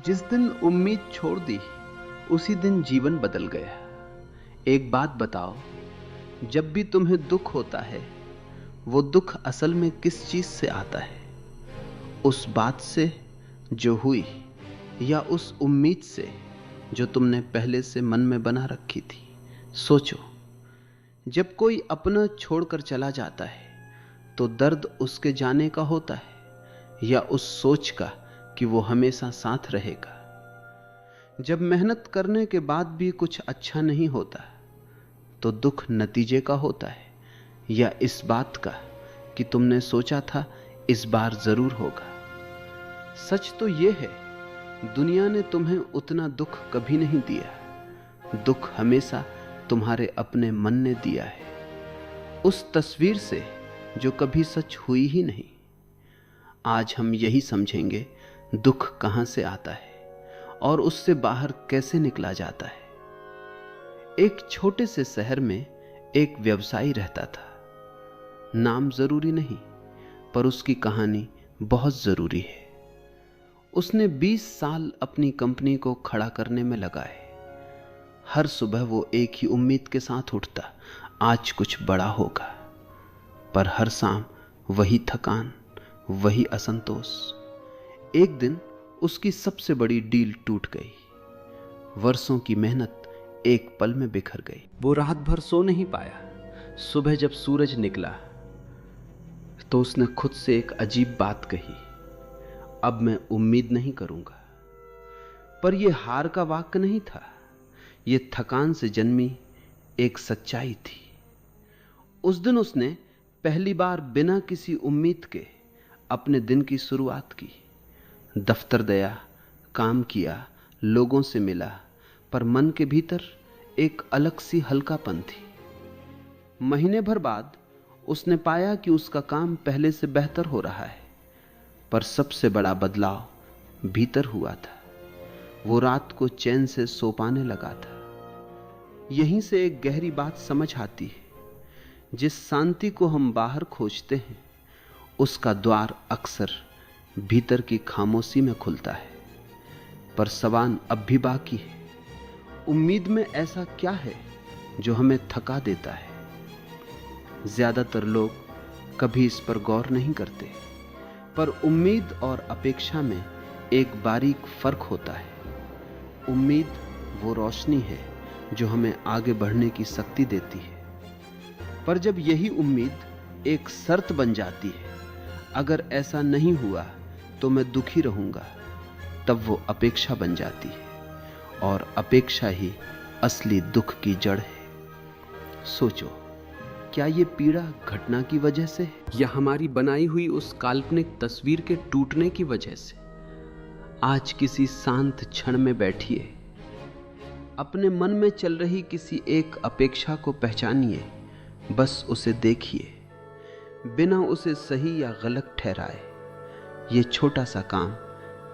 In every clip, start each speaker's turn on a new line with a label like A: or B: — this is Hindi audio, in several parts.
A: जिस दिन उम्मीद छोड़ दी उसी दिन जीवन बदल गया। एक बात बताओ, जब भी तुम्हें दुख होता है वो दुख असल में किस चीज से आता है? उस बात से जो हुई या उस उम्मीद से जो तुमने पहले से मन में बना रखी थी? सोचो, जब कोई अपना छोड़कर चला जाता है तो दर्द उसके जाने का होता है या उस सोच का कि वो हमेशा साथ रहेगा? जब मेहनत करने के बाद भी कुछ अच्छा नहीं होता तो दुख नतीजे का होता है या इस बात का कि तुमने सोचा था इस बार जरूर होगा? सच तो यह है, दुनिया ने तुम्हें उतना दुख कभी नहीं दिया। दुख हमेशा तुम्हारे अपने मन ने दिया है, उस तस्वीर से जो कभी सच हुई ही नहीं। आज हम यही समझेंगे, दुख कहां से आता है और उससे बाहर कैसे निकला जाता है। एक छोटे से शहर में एक व्यवसायी रहता था। नाम जरूरी नहीं, पर उसकी कहानी बहुत जरूरी है। उसने 20 साल अपनी कंपनी को खड़ा करने में लगाए। हर सुबह वो एक ही उम्मीद के साथ उठता, आज कुछ बड़ा होगा। पर हर शाम वही थकान, वही असंतोष। एक दिन उसकी सबसे बड़ी डील टूट गई। वर्षों की मेहनत एक पल में बिखर गई। वो रात भर सो नहीं पाया। सुबह जब सूरज निकला तो उसने खुद से एक अजीब बात कही, अब मैं उम्मीद नहीं करूंगा। पर यह हार का वाक्य नहीं था, यह थकान से जन्मी एक सच्चाई थी। उस दिन उसने पहली बार बिना किसी उम्मीद के अपने दिन की शुरुआत की। दफ्तर गया, काम किया, लोगों से मिला, पर मन के भीतर एक अलग सी हल्कापन थी। महीने भर बाद उसने पाया कि उसका काम पहले से बेहतर हो रहा है, पर सबसे बड़ा बदलाव भीतर हुआ था। वो रात को चैन से सो पाने लगा था। यहीं से एक गहरी बात समझ आती है, जिस शांति को हम बाहर खोजते हैं उसका द्वार अक्सर भीतर की खामोशी में खुलता है। पर सवाल अब भी बाकी है, उम्मीद में ऐसा क्या है जो हमें थका देता है? ज्यादातर लोग कभी इस पर गौर नहीं करते, पर उम्मीद और अपेक्षा में एक बारीक फर्क होता है। उम्मीद वो रोशनी है जो हमें आगे बढ़ने की शक्ति देती है, पर जब यही उम्मीद एक शर्त बन जाती है, अगर ऐसा नहीं हुआ तो मैं दुखी रहूंगा, तब वो अपेक्षा बन जाती है, और अपेक्षा ही असली दुख की जड़ है। सोचो, क्या ये पीड़ा घटना की वजह से या हमारी बनाई हुई उस काल्पनिक तस्वीर के टूटने की वजह से? आज किसी शांत क्षण में बैठिए, अपने मन में चल रही किसी एक अपेक्षा को पहचानिए, बस उसे देखिए, बिना उसे सही या गलत ठहराए। ये छोटा सा काम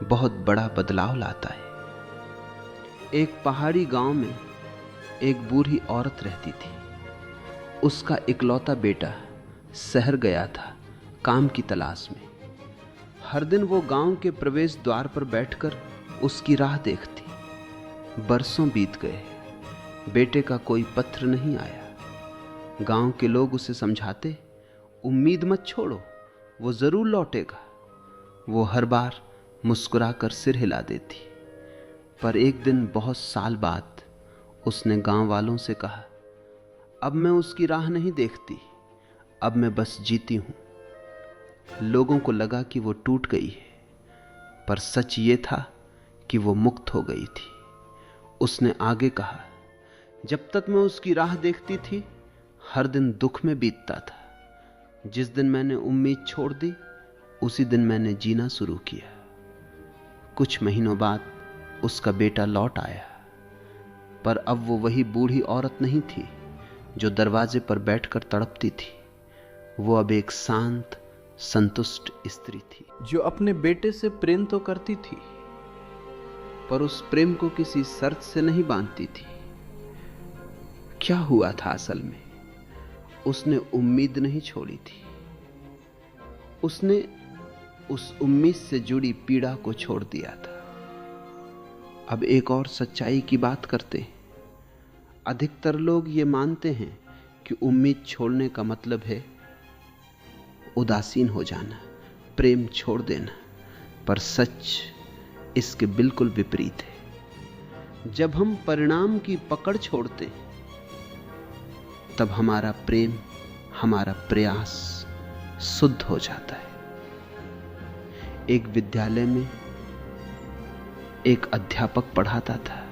A: बहुत बड़ा बदलाव लाता है। एक पहाड़ी गांव में एक बूढ़ी औरत रहती थी। उसका इकलौता बेटा शहर गया था काम की तलाश में। हर दिन वो गांव के प्रवेश द्वार पर बैठकर उसकी राह देखती। बरसों बीत गए, बेटे का कोई पत्र नहीं आया। गांव के लोग उसे समझाते, उम्मीद मत छोड़ो, वो जरूर लौटेगा। वो हर बार मुस्कुराकर सिर हिला देती। पर एक दिन बहुत साल बाद उसने गांव वालों से कहा, अब मैं उसकी राह नहीं देखती, अब मैं बस जीती हूं। लोगों को लगा कि वो टूट गई है, पर सच ये था कि वो मुक्त हो गई थी। उसने आगे कहा, जब तक मैं उसकी राह देखती थी हर दिन दुख में बीतता था। जिस दिन मैंने उम्मीद छोड़ दी उसी दिन मैंने जीना शुरू किया। कुछ महीनों बाद उसका बेटा लौट आया, पर अब वो वही बूढ़ी औरत नहीं थी जो दरवाजे पर बैठकर तड़पती थी। वो अब एक शांत, संतुष्ट स्त्री थी जो अपने बेटे से प्रेम तो करती थी, पर उस प्रेम को किसी शर्त से नहीं बांधती थी। क्या हुआ था असल में? उसने उम्मीद नहीं छोड़ी थी, उसने उस उम्मीद से जुड़ी पीड़ा को छोड़ दिया था। अब एक और सच्चाई की बात करते हैं। अधिकतर लोग ये मानते हैं कि उम्मीद छोड़ने का मतलब है उदासीन हो जाना, प्रेम छोड़ देना, पर सच इसके बिल्कुल विपरीत है। जब हम परिणाम की पकड़ छोड़ते हैं, तब हमारा प्रेम, हमारा प्रयास शुद्ध हो जाता है। एक विद्यालय में एक अध्यापक पढ़ाता था।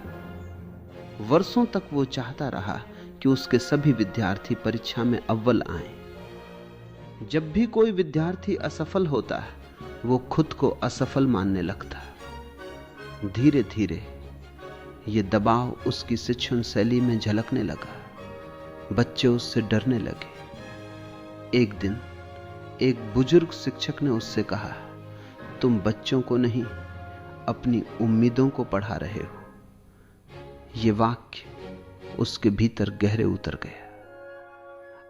A: वर्षों तक वो चाहता रहा कि उसके सभी विद्यार्थी परीक्षा में अव्वल आएं। जब भी कोई विद्यार्थी असफल होता, वो खुद को असफल मानने लगता। धीरे धीरे ये दबाव उसकी शिक्षण शैली में झलकने लगा। बच्चे उससे डरने लगे। एक दिन एक बुजुर्ग शिक्षक ने उससे कहा, तुम बच्चों को नहीं, अपनी उम्मीदों को पढ़ा रहे हो। ये वाक्य उसके भीतर गहरे उतर गया।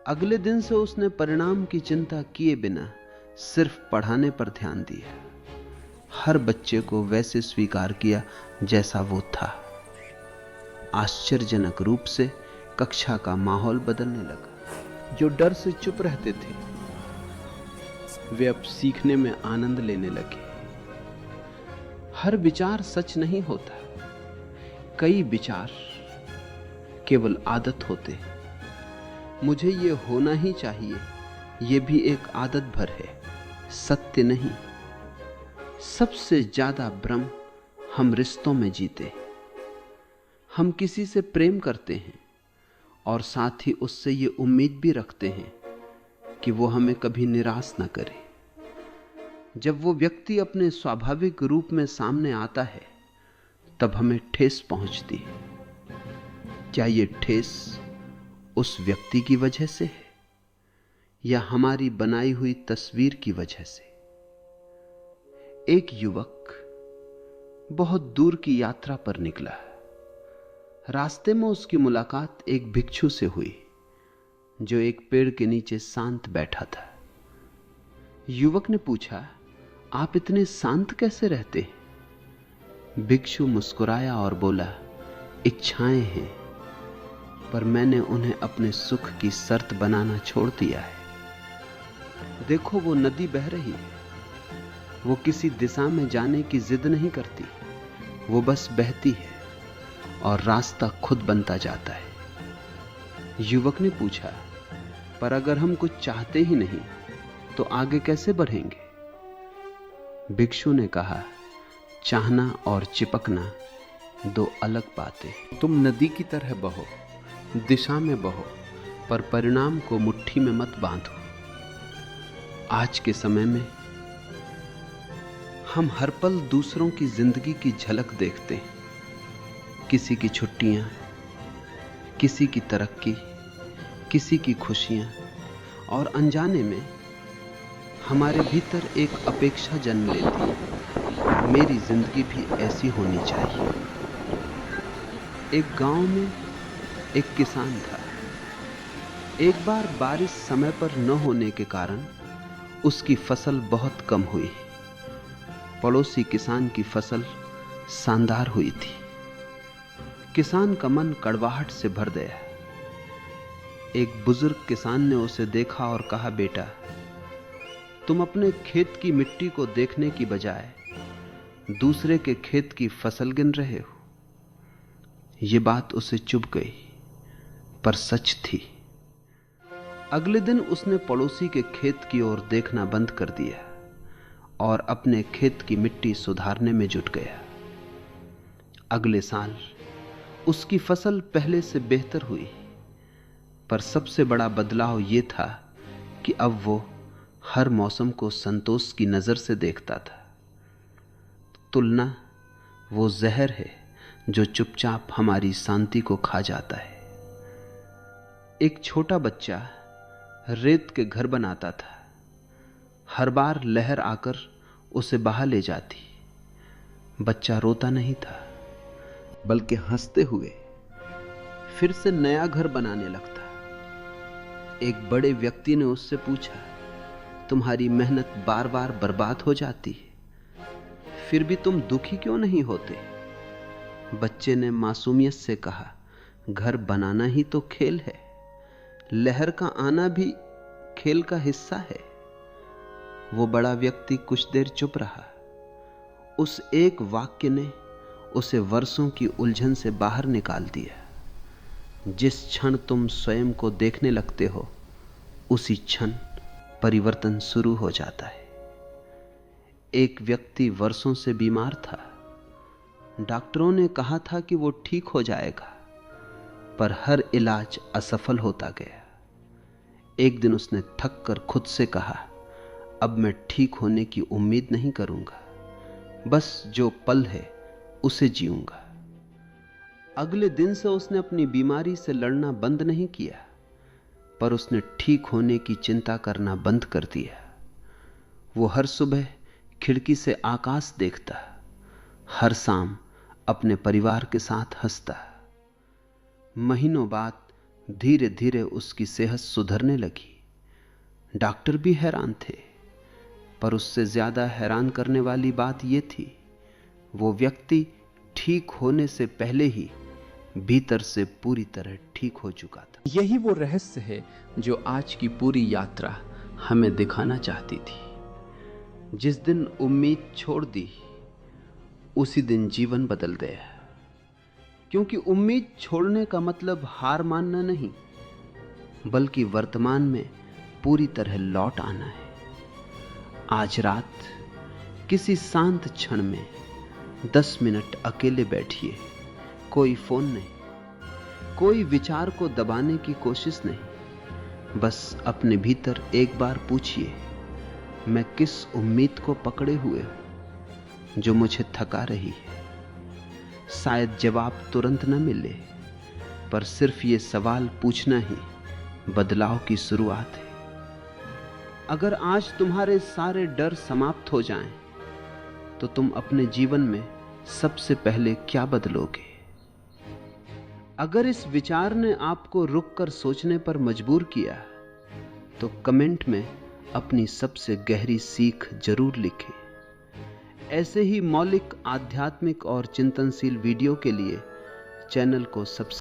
A: अगले दिन से उसने परिणाम की चिंता किए बिना सिर्फ पढ़ाने पर ध्यान दिया। हर बच्चे को वैसे स्वीकार किया जैसा वो था। आश्चर्यजनक रूप से कक्षा का माहौल बदलने लगा। जो डर से चुप रहते थे, वे अब सीखने में आनंद लेने लगे। हर विचार सच नहीं होता। कई विचार केवल आदत होते। मुझे ये होना ही चाहिए, ये भी एक आदत भर है, सत्य नहीं। सबसे ज्यादा भ्रम हम रिश्तों में जीते। हम किसी से प्रेम करते हैं और साथ ही उससे ये उम्मीद भी रखते हैं कि वो हमें कभी निराश न करे। जब वो व्यक्ति अपने स्वाभाविक रूप में सामने आता है, तब हमें ठेस पहुंचती है। क्या ये ठेस उस व्यक्ति की वजह से है या हमारी बनाई हुई तस्वीर की वजह से? एक युवक बहुत दूर की यात्रा पर निकला। रास्ते में उसकी मुलाकात एक भिक्षु से हुई, जो एक पेड़ के नीचे शांत बैठा था। युवक ने पूछा, आप इतने शांत कैसे रहते हैं? भिक्षु मुस्कुराया और बोला, इच्छाएं हैं, पर मैंने उन्हें अपने सुख की शर्त बनाना छोड़ दिया है। देखो, वो नदी बह रही है। वो किसी दिशा में जाने की जिद नहीं करती, वो बस बहती है और रास्ता खुद बनता जाता है। युवक ने पूछा, पर अगर हम कुछ चाहते ही नहीं तो आगे कैसे बढ़ेंगे? भिक्षु ने कहा, चाहना और चिपकना दो अलग बातें। तुम नदी की तरह बहो, दिशा में बहो, पर परिणाम को मुट्ठी में मत बांधो। आज के समय में हम हर पल दूसरों की जिंदगी की झलक देखते हैं। किसी की छुट्टियां, किसी की तरक्की, किसी की खुशियां, और अनजाने में हमारे भीतर एक अपेक्षा जन्म लेती है, मेरी जिंदगी भी ऐसी होनी चाहिए। एक गांव में एक किसान था। एक बार बारिश समय पर न होने के कारण उसकी फसल बहुत कम हुई। पड़ोसी किसान की फसल शानदार हुई थी। किसान का मन कड़वाहट से भर गया। एक बुजुर्ग किसान ने उसे देखा और कहा, बेटा, तुम अपने खेत की मिट्टी को देखने की बजाय दूसरे के खेत की फसल गिन रहे हो। यह बात उसे चुभ गई, पर सच थी। अगले दिन उसने पड़ोसी के खेत की ओर देखना बंद कर दिया और अपने खेत की मिट्टी सुधारने में जुट गया। अगले साल उसकी फसल पहले से बेहतर हुई, पर सबसे बड़ा बदलाव यह था कि अब वो हर मौसम को संतोष की नजर से देखता था। तुलना वो जहर है जो चुपचाप हमारी शांति को खा जाता है। एक छोटा बच्चा रेत के घर बनाता था। हर बार लहर आकर उसे बहा ले जाती। बच्चा रोता नहीं था, बल्कि हंसते हुए फिर से नया घर बनाने लगता। एक बड़े व्यक्ति ने उससे पूछा, तुम्हारी मेहनत बार बार बर्बाद हो जाती है, फिर भी तुम दुखी क्यों नहीं होते? बच्चे ने मासूमियत से कहा, घर बनाना ही तो खेल है, लहर का आना भी खेल का हिस्सा है। वो बड़ा व्यक्ति कुछ देर चुप रहा। उस एक वाक्य ने उसे वर्षों की उलझन से बाहर निकाल दिया। जिस क्षण तुम स्वयं को देखने लगते हो, उसी क्षण परिवर्तन शुरू हो जाता है। एक व्यक्ति वर्षों से बीमार था। डॉक्टरों ने कहा था कि वो ठीक हो जाएगा, पर हर इलाज असफल होता गया। एक दिन उसने थक कर खुद से कहा, अब मैं ठीक होने की उम्मीद नहीं करूंगा, बस जो पल है उसे जीऊंगा। अगले दिन से उसने अपनी बीमारी से लड़ना बंद नहीं किया, पर उसने ठीक होने की चिंता करना बंद कर दिया। वो हर सुबह खिड़की से आकाश देखता, हर शाम अपने परिवार के साथ हंसता। महीनों बाद धीरे धीरे उसकी सेहत सुधरने लगी। डॉक्टर भी हैरान थे, पर उससे ज्यादा हैरान करने वाली बात यह थी, वो व्यक्ति ठीक होने से पहले ही भीतर से पूरी तरह ठीक हो चुका था।
B: यही वो रहस्य है जो आज की पूरी यात्रा
A: हमें दिखाना चाहती थी। जिस दिन उम्मीद छोड़ दी, उसी दिन जीवन बदल गया। क्योंकि उम्मीद छोड़ने का मतलब हार मानना नहीं, बल्कि वर्तमान में पूरी तरह लौट आना है। आज रात किसी शांत क्षण में 10 मिनट अकेले बैठिए। कोई फोन नहीं, कोई विचार को दबाने की कोशिश नहीं। बस अपने भीतर एक बार पूछिए, मैं किस उम्मीद को पकड़े हुए हूं जो मुझे थका रही है। शायद जवाब तुरंत न मिले, पर सिर्फ ये सवाल पूछना ही बदलाव की शुरुआत है। अगर आज तुम्हारे सारे डर समाप्त हो जाएं, तो तुम अपने जीवन में सबसे पहले क्या बदलोगे? अगर इस विचार ने आपको रुककर सोचने पर मजबूर किया, तो कमेंट में अपनी सबसे गहरी सीख जरूर लिखें। ऐसे ही मौलिक आध्यात्मिक और चिंतनशील वीडियो के लिए चैनल को सब्सक्राइब